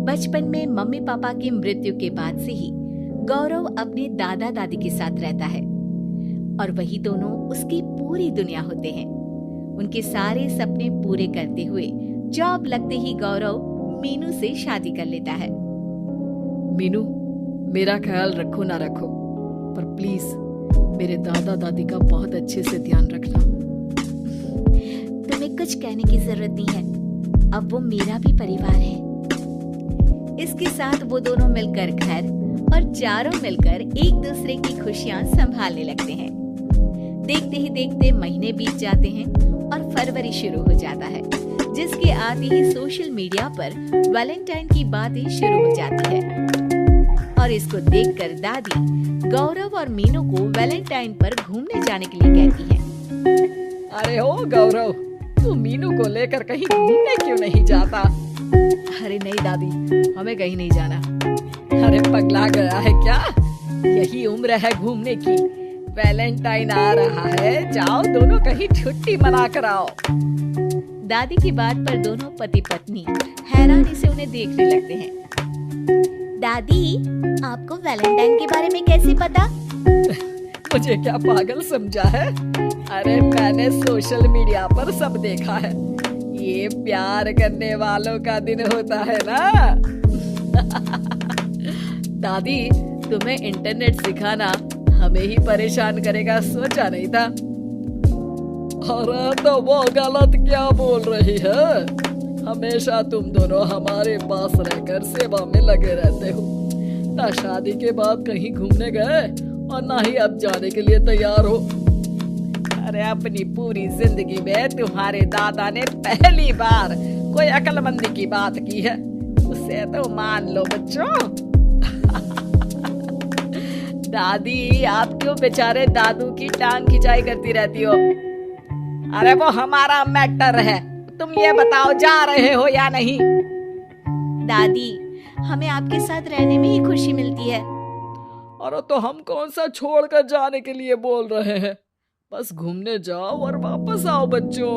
बचपन में mummy papa की मृत्यु के बाद से ही गौरव अपने दादा दादी के साथ रहता है और वही दोनों उसकी पूरी दुनिया होते हैं। उनके सारे सपने पूरे करते हुए जॉब लगते ही गौरव मीनू से शादी कर लेता है। मीनू, मेरा ख्याल रखो ना रखो, पर प्लीज मेरे दादा दादी का बहुत अच्छे से ध्यान रखना। तुम्हें कुछ कहने की जरूरत नहीं है, अब वो मेरा भी परिवार है। इसके साथ वो दोनों मिलकर घर और चारों मिलकर एक दूसरे की खुशियां संभालने लगते हैं। देखते ही देखते महीने बीत जाते हैं और फरवरी शुरू हो जाता है, जिसके आते ही सोशल मीडिया पर वैलेंटाइन की बातें शुरू हो जाती है और इसको देखकर दादी गौरव और मीनू को वैलेंटाइन पर घूमने जाने के लिए कहती है। अरे ओ गौरव, तू मीनू को लेकर कहीं घूमने क्यों नहीं जाता? अरे नहीं दादी, हमें कहीं नहीं जाना। अरे पगला गया है क्या? यही उम्र है घूमने की। वैलेंटाइन आ रहा है, जाओ दोनों कहीं छुट्टी मना कर आओ। दादी की बात पर दोनों पति पत्नी हैरानी से उन्हें देखने लगते हैं। दादी, आपको वैलेंटाइन के बारे में कैसे पता? मुझे क्या पागल समझा है? अरे मैंने सोशल मीडिया पर सब देखा है। ये प्यार करने वालों का दिन होता है ना। दादी, तुम्हें इंटरनेट सिखाना हमें ही परेशान करेगा, सोचा नहीं था। अरे तो वो गलत क्या बोल रही है? हमेशा तुम दोनों हमारे पास रहकर सेवा में लगे रहते हो। ना शादी के बाद कहीं घूमने गए और ना ही अब जाने के लिए तैयार हो। अरे अपनी पूरी जिंदगी में तुम्हारे दादा ने पहली बार कोई अक्लमंदी की बात की है, उसे तो मान लो बच्चों। दादी, आप क्यों बेचारे दादू की टांग खिंचाई करती रहती हो? अरे वो हमारा मैटर है, तुम ये बताओ जा रहे हो या नहीं? दादी, हमें आपके साथ रहने में ही खुशी मिलती है। अरे तो हम कौन सा छोड़कर जाने के लिए बोल रहे हैं? बस घूमने जाओ और वापस आओ बच्चों।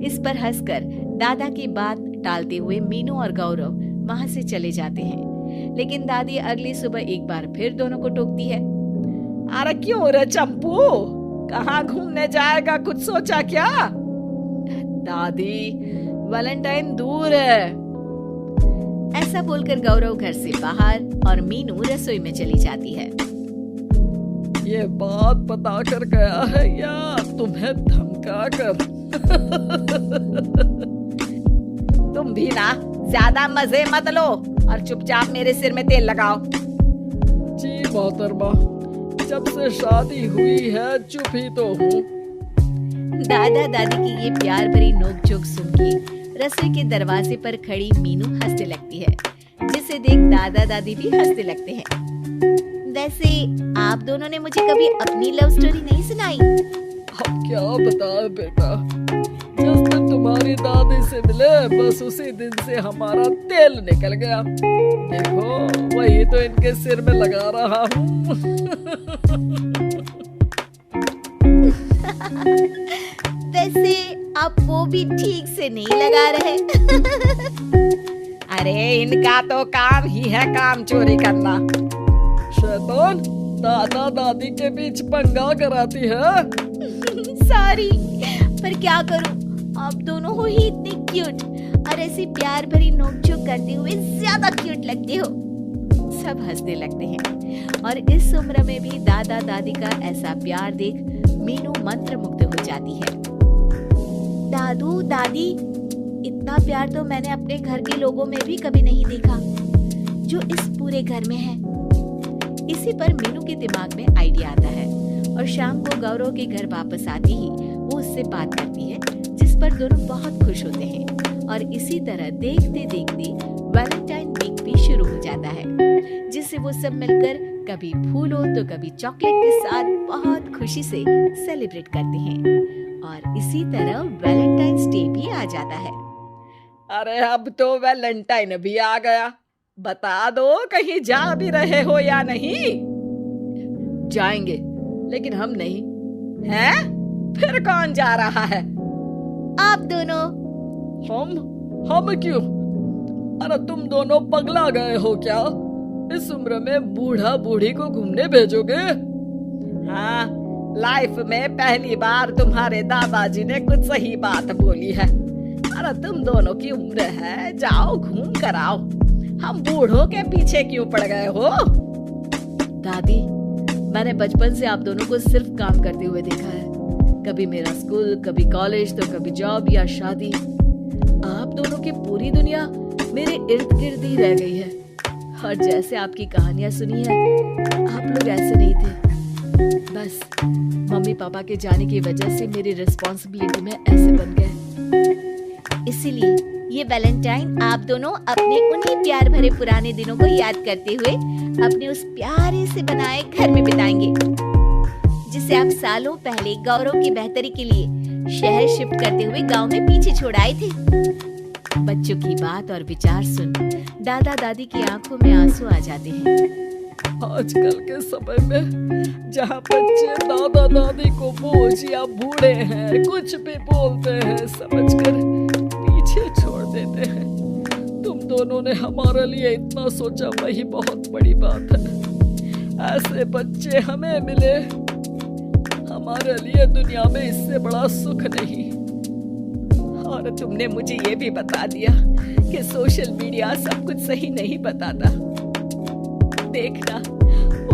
इस पर हंसकर दादा की बात टालते हुए मीनू और गौरव वहां से चले जाते हैं, लेकिन दादी अगली सुबह एक बार फिर दोनों को टोकती है। अरे क्यों रे चंपू, कहाँ घूमने जाएगा, कुछ सोचा क्या? दादी, वैलेंटाइन दूर है। ऐसा बोलकर गौरव घर से बाहर और मीनू रसोई में चली जाती है। ये बात बता कर गया है या तुम्हें धमका कर? तुम भी ना ज्यादा मजे मत लो और चुपचाप मेरे सिर में तेल लगाओ। जी मोहतरमा, जब से शादी हुई है चुप ही तो हूँ। दादा दादी की ये प्यार भरी नोकझोंक सुन के रसोई के दरवाजे पर खड़ी मीनू हंसने लगती है, जिसे देख दादा दादी भी हंसने लगते हैं। वैसे आप दोनों ने मुझे कभी अपनी लव स्टोरी नहीं सुनाई। अब क्या बताए बेटा, जिस दिन तुम्हारी दादी से मिले बस उसी दिन से हमारा तेल निकल गया। देखो वही तो इनके सिर में लगा रहा हूँ। वैसे आप वो भी ठीक से नहीं लगा रहे। अरे इनका तो काम ही है काम चोरी करना। शैतान, दादा दादी के बीच पंगा कराती है। सॉरी, पर क्या करूं, आप दोनों हो ही इतने क्यूट और ऐसी प्यार भरी नोकझोंक करते हुए ज्यादा क्यूट लगते हो। सब हंसने लगते हैं और इस उम्र में भी दादा दादी का ऐसा प्यार देख मीनू मंत्रमुग्ध हो जाती है। दादू दादी, इतना प्यार तो मैंने अपने घर के लोगों में भी कभी नहीं देखा जो इस पूरे घर में है। इसी पर मीनू के दिमाग में आइडिया आता है और शाम को गौरव के घर वापस आती ही वो उससे बात करती है, जिस पर दोनों बहुत खुश होते हैं और इसी तरह देखते देखते वैलेंटाइन वीक भी शुरू हो जाता है, जिसे वो सब मिलकर कभी फूलों तो कभी चॉकलेट के साथ बहुत खुशी से सेलिब्रेट करते हैं और इसी तरह वैलेंटाइंस डे भी आ जाता है। अरे अब तो वैलेंटाइन भी आ गया, बता दो कहीं जा भी रहे हो या नहीं? जाएंगे, लेकिन हम नहीं। हैं? फिर कौन जा रहा है? आप दोनों। हम क्यों? अरे तुम दोनों पगला गए हो क्या? इस उम्र में बूढ़ा बूढ़ी को घूमने भेजोगे? हाँ, लाइफ में पहली बार तुम्हारे दादाजी ने कुछ सही बात बोली है। अरे तुम दोनों की उम्र है, जाओ घूम कर आओ। हम बूढ़ों के पीछे क्यों पड़ गए हो? दादी, मैंने बचपन से आप दोनों को सिर्फ काम करते हुए देखा है। कभी मेरा स्कूल, कभी कॉलेज, तो कभी जॉब या शादी। आप दोनों की पूरी दुनिया मेरे इर्द गिर्द ही रह गई है। और जैसे आपकी कहानियां सुनी है, आप लोग ऐसे नहीं थे। बस मम्मी पापा के जाने की वजह से मेरी रिस्पॉन्सिबिलिटी में ऐसे बन गए। इसीलिए ये वैलेंटाइन आप दोनों अपने उन्हीं प्यार भरे पुराने दिनों को याद करते हुए अपने उस प्यारे से बनाए घर में बिताएंगे, जिसे आप सालों पहले गौरव की बेहतरी के लिए शहर शिफ्ट करते हुए गांव में पीछे छोड़ आए थे। बच्चों की बात और विचार सुन दादा दादी की आंखों में आंसू आ जाते हैं। आजकल के समय में जहाँ बच्चे दादा दादी को बोझ या बूढ़े हैं, कुछ भी बोलते हैं समझकर पीछे छोड़ देते हैं। तुम दोनों ने हमारे लिए इतना सोचा, वही बहुत बड़ी बात है। ऐसे बच्चे हमें मिले, हमारे लिए दुनिया में इससे बड़ा सुख नहीं। और तुमने मुझे ये भी बता दिया कि सोशल मीडिया सब कुछ सही नहीं बताता। देखना,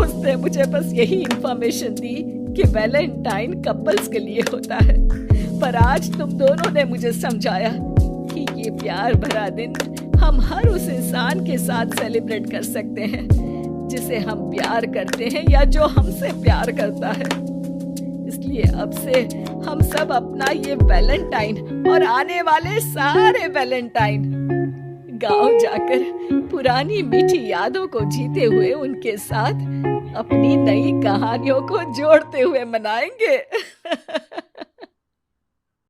उसने मुझे बस यही इंफॉर्मेशन दी कि वैलेंटाइन कपल्स के लिए होता है, पर आज तुम दोनों ने मुझे समझाया कि ये प्यार भरा दिन हम हर उस इंसान के साथ सेलिब्रेट कर सकते हैं जिसे हम प्यार करते हैं या जो हमसे प्यार करता है। इसलिए अब से हम सब अपना ये वैलेंटाइन और आने वाले सारे वैलेंटाइन गांव जाकर पुरानी मीठी यादों को जीते हुए उनके साथ अपनी नई कहानियों को जोड़ते हुए मनाएंगे।